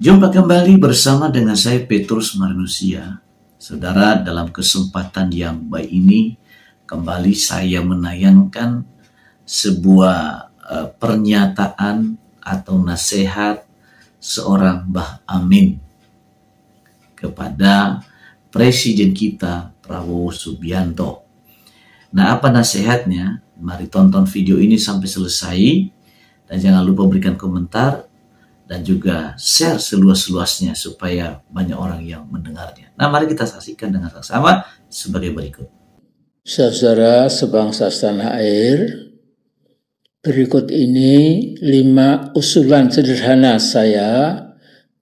Jumpa kembali bersama dengan saya Petrus Manusia. Saudara, dalam kesempatan yang baik ini kembali saya menayangkan sebuah pernyataan atau nasihat seorang Mbah Amin kepada Presiden kita Prabowo Subianto. Nah, apa nasihatnya? Mari tonton video ini sampai selesai dan jangan lupa berikan komentar dan juga share seluas-luasnya supaya banyak orang yang mendengarnya. Nah, mari kita saksikan dengan sama sebagai berikut. Saudara sebangsa setanah air, berikut ini 5 usulan sederhana saya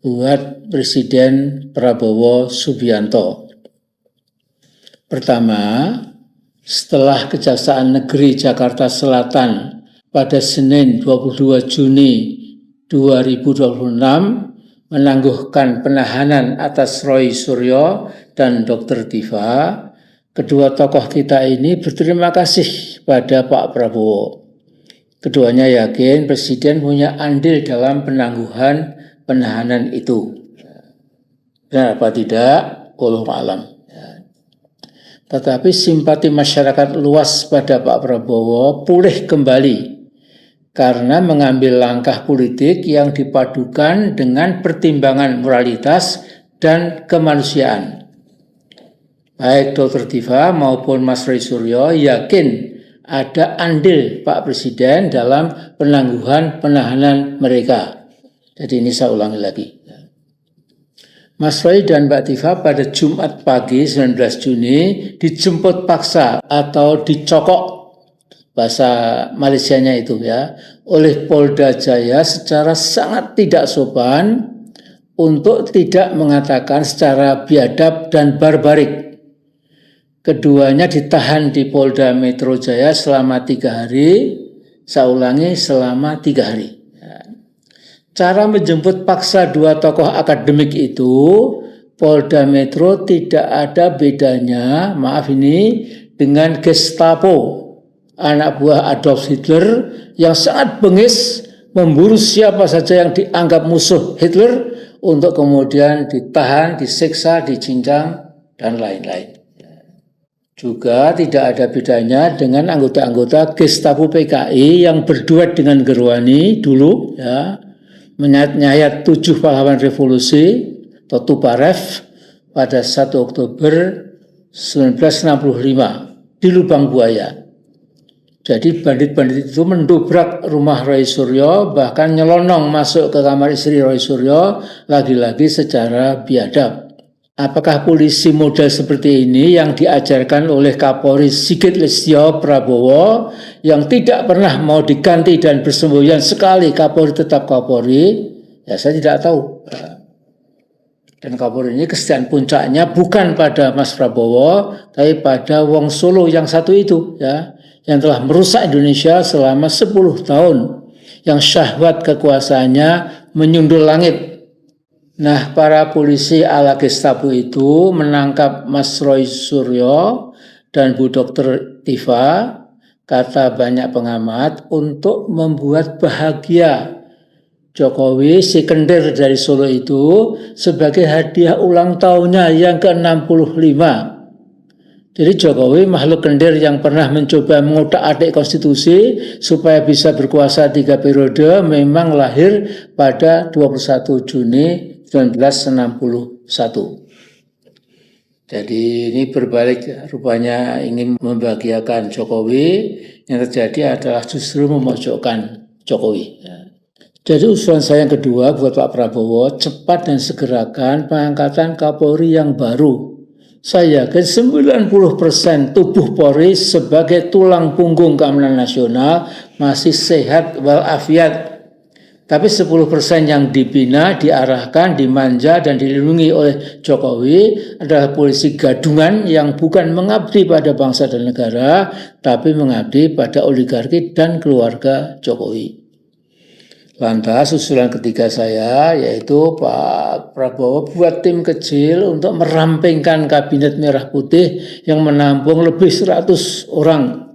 buat Presiden Prabowo Subianto. Pertama, setelah Kejaksaan Negeri Jakarta Selatan pada Senin 22 Juni 2026 menangguhkan penahanan atas Roy Suryo dan Dr. Diva, kedua tokoh kita ini berterima kasih pada Pak Prabowo. Keduanya yakin Presiden punya andil dalam penangguhan penahanan itu. Benar apa tidak? Wallahu a'lam. Tetapi simpati masyarakat luas pada Pak Prabowo pulih kembali karena mengambil langkah politik yang dipadukan dengan pertimbangan moralitas dan kemanusiaan. Baik Dr. Diva maupun Mas Roy Suryo yakin ada andil Pak Presiden dalam penangguhan penahanan mereka. Jadi ini saya ulangi lagi. Mas Roy dan Mbak Diva pada Jumat pagi 19 Juni dijemput paksa atau dicokok, bahasa Malaysianya itu ya, oleh Polda Jaya secara sangat tidak sopan untuk tidak mengatakan secara biadab dan barbarik. Keduanya ditahan di Polda Metro Jaya selama 3 hari, saya ulangi selama 3 hari. Cara menjemput paksa dua tokoh akademik itu, Polda Metro tidak ada bedanya, dengan Gestapo, anak buah Adolf Hitler yang sangat bengis memburu siapa saja yang dianggap musuh Hitler untuk kemudian ditahan, disiksa, dicincang, dan lain-lain. Juga tidak ada bedanya dengan anggota-anggota Gestapo PKI yang berduet dengan Gerwani dulu, ya, menyayat 7 pahlawan revolusi atau Tuparev pada 1 Oktober 1965 di Lubang Buaya. Jadi bandit-bandit itu mendobrak rumah Roy Suryo, bahkan nyelonong masuk ke kamar istri Roy Suryo, lagi-lagi secara biadab. Apakah polisi model seperti ini yang diajarkan oleh Kapolri Sigit Listio Prabowo yang tidak pernah mau diganti dan bersemboyan sekali Kapolri tetap Kapolri? Ya saya tidak tahu. Dan Kapolri ini kesetiaan puncaknya bukan pada Mas Prabowo, tapi pada Wong Solo yang satu itu, ya, yang telah merusak Indonesia selama 10 tahun, yang syahwat kekuasaannya menyundul langit. Nah, para polisi ala Gestapo itu menangkap Mas Roy Suryo dan Bu Dr. Diva, kata banyak pengamat, untuk membuat bahagia Jokowi si kendir dari Solo itu sebagai hadiah ulang tahunnya yang ke-65. Jadi Jokowi makhluk kendir yang pernah mencoba mengotak-atik konstitusi supaya bisa berkuasa 3 periode memang lahir pada 21 Juni 1961. Jadi ini berbalik, rupanya ingin membahagiakan Jokowi, yang terjadi adalah justru memojokkan Jokowi. Jadi usulan saya yang kedua buat Pak Prabowo, cepat dan segerakan pengangkatan Kapolri yang baru. Saya yakin 90% tubuh Polri sebagai tulang punggung keamanan nasional masih sehat walafiat. Tapi 10% yang dibina, diarahkan, dimanja, dan dilindungi oleh Jokowi adalah polisi gadungan yang bukan mengabdi pada bangsa dan negara, tapi mengabdi pada oligarki dan keluarga Jokowi. Lantas usulan ketiga saya yaitu Pak Prabowo buat tim kecil untuk merampingkan kabinet merah putih yang menampung lebih 100 orang.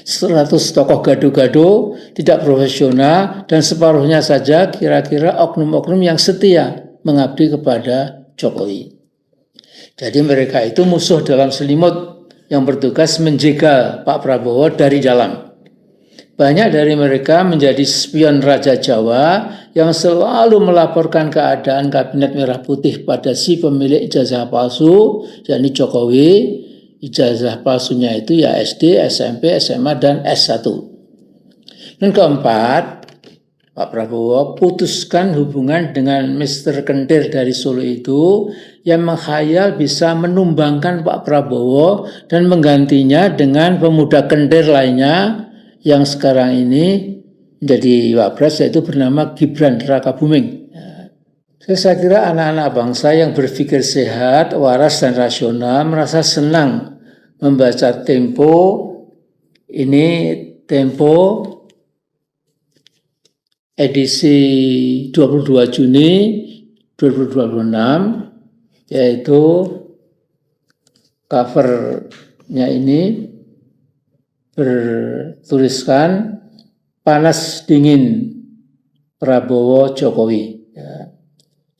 100 tokoh gado-gado, tidak profesional, dan separuhnya saja kira-kira oknum-oknum yang setia mengabdi kepada Jokowi. Jadi mereka itu musuh dalam selimut yang bertugas menjegal Pak Prabowo dari dalam. Banyak dari mereka menjadi spion Raja Jawa yang selalu melaporkan keadaan Kabinet Merah Putih pada si pemilik ijazah palsu, yakni Jokowi. Ijazah palsunya itu ya SD, SMP, SMA, dan S1. Dan keempat, Pak Prabowo putuskan hubungan dengan Mr. Kendir dari Solo itu yang menghayal bisa menumbangkan Pak Prabowo dan menggantinya dengan pemuda Kendir lainnya yang sekarang ini menjadi wapres, yaitu bernama Gibran Rakabuming. Saya kira anak-anak bangsa yang berpikir sehat, waras dan rasional merasa senang membaca Tempo edisi 22 Juni 2026, yaitu covernya ini bertuliskan panas dingin Prabowo Jokowi. Ya.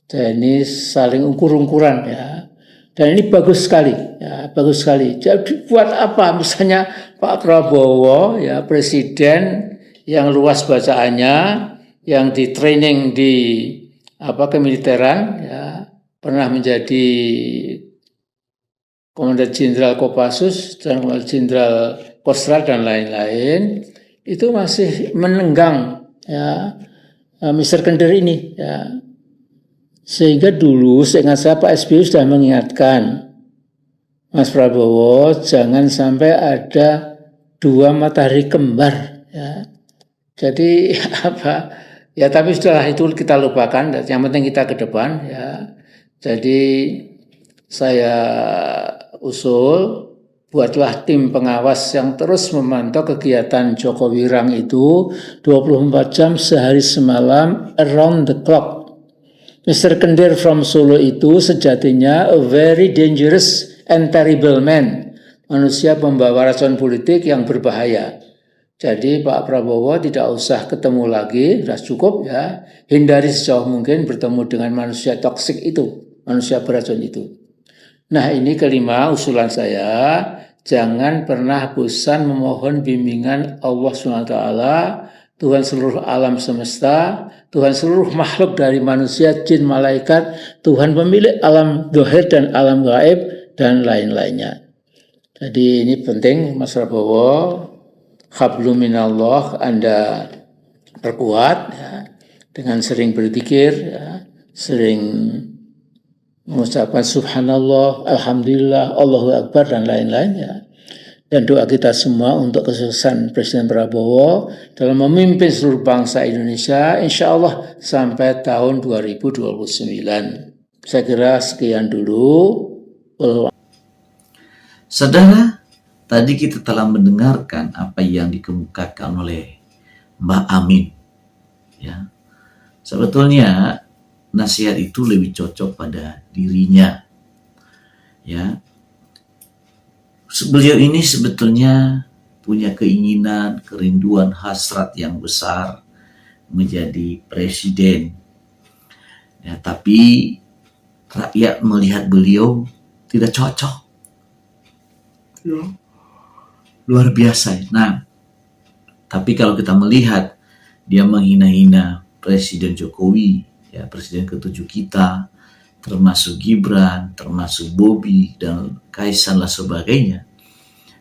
Dan ini saling ukur-ukuran ya. Dan ini bagus sekali, ya, bagus sekali. Jadi buat apa? Misalnya Pak Prabowo, ya presiden yang luas bacaannya, yang di training di kemiliteran, ya, pernah menjadi Komandan Jenderal Kopassus dan Komandan Jenderal Kostrad dan lain-lain, itu masih menenggang ya Mr. Kendir ini ya. Sehingga dulu seingat saya Pak SBY sudah mengingatkan Mas Prabowo jangan sampai ada dua matahari kembar ya. Jadi ya tapi setelah itu kita lupakan, yang penting kita ke depan ya. Jadi saya usul buatlah tim pengawas yang terus memantau kegiatan Joko Wirang itu 24 jam sehari semalam around the clock. Mr. Kendir from Solo itu sejatinya a very dangerous and terrible man. Manusia pembawa racun politik yang berbahaya. Jadi Pak Prabowo tidak usah ketemu lagi, sudah cukup ya. Hindari sejauh mungkin bertemu dengan manusia toksik itu, manusia beracun itu. Nah ini kelima usulan saya, jangan pernah bosan memohon bimbingan Allah SWT, Tuhan seluruh alam semesta, Tuhan seluruh makhluk dari manusia, jin, malaikat, Tuhan pemilik alam zahir dan alam gaib, dan lain-lainnya. Jadi ini penting Mas Prabowo, hablum minallah Anda perkuat ya, dengan sering berzikir, ya, sering mengucapkan subhanallah, alhamdulillah, Allahu Akbar dan lain-lain ya. Dan doa kita semua untuk kesuksesan Presiden Prabowo dalam memimpin seluruh bangsa Indonesia insya Allah sampai tahun 2029. Saya kira sekian dulu. Saudara, tadi kita telah mendengarkan apa yang dikemukakan oleh Mbak Amin. Ya, sebetulnya nasihat itu lebih cocok pada dirinya. Ya, beliau ini sebetulnya punya keinginan, kerinduan, hasrat yang besar menjadi presiden. Ya, tapi rakyat melihat beliau tidak cocok. Ya. Luar biasa. Nah, tapi kalau kita melihat dia menghina-hina Presiden Jokowi, ya Presiden ke-7 kita, termasuk Gibran, termasuk Bobi dan Kaisang dan sebagainya.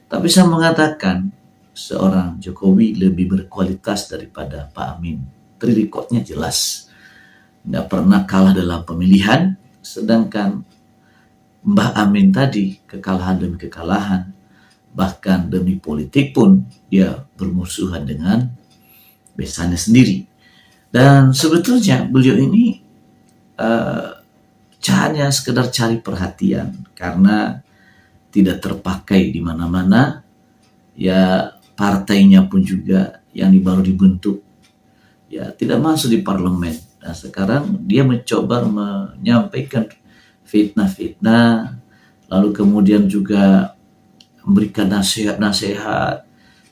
Tapi saya mengatakan seorang Jokowi lebih berkualitas daripada Pak Amin. Track record-nya jelas, nggak pernah kalah dalam pemilihan, sedangkan Mbah Amin tadi kekalahan demi kekalahan, bahkan demi politik pun dia bermusuhan dengan besannya sendiri. Dan sebetulnya beliau ini hanya sekedar cari perhatian karena tidak terpakai di mana-mana. Ya partainya pun juga yang baru dibentuk ya tidak masuk di parlemen. Nah sekarang dia mencoba menyampaikan fitnah-fitnah, lalu kemudian juga memberikan nasihat-nasihat.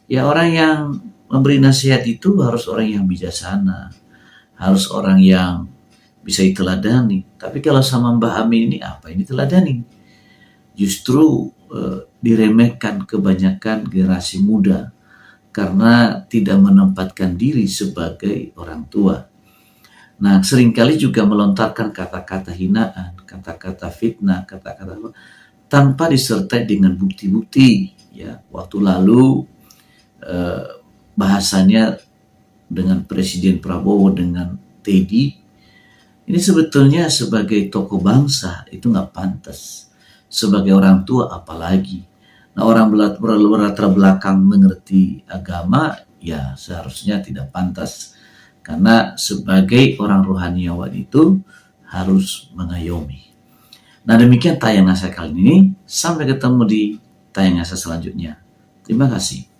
Ya orang yang memberi nasihat itu harus orang yang bijaksana, harus orang yang bisa diteladani. Tapi kalau sama Mbah Amin ini apa ini teladani? Justru diremehkan kebanyakan generasi muda karena tidak menempatkan diri sebagai orang tua. Nah, seringkali juga melontarkan kata-kata hinaan, kata-kata fitnah, kata-kata tanpa disertai dengan bukti-bukti. Ya, waktu lalu bahasanya dengan Presiden Prabowo dengan Teddy, ini sebetulnya sebagai tokoh bangsa itu nggak pantas. Sebagai orang tua apalagi. Nah, orang berlatar belakang mengerti agama ya seharusnya tidak pantas. Karena sebagai orang rohaniawan itu harus mengayomi. Nah, demikian tayangan saya kali ini. Sampai ketemu di tayangan saya selanjutnya. Terima kasih.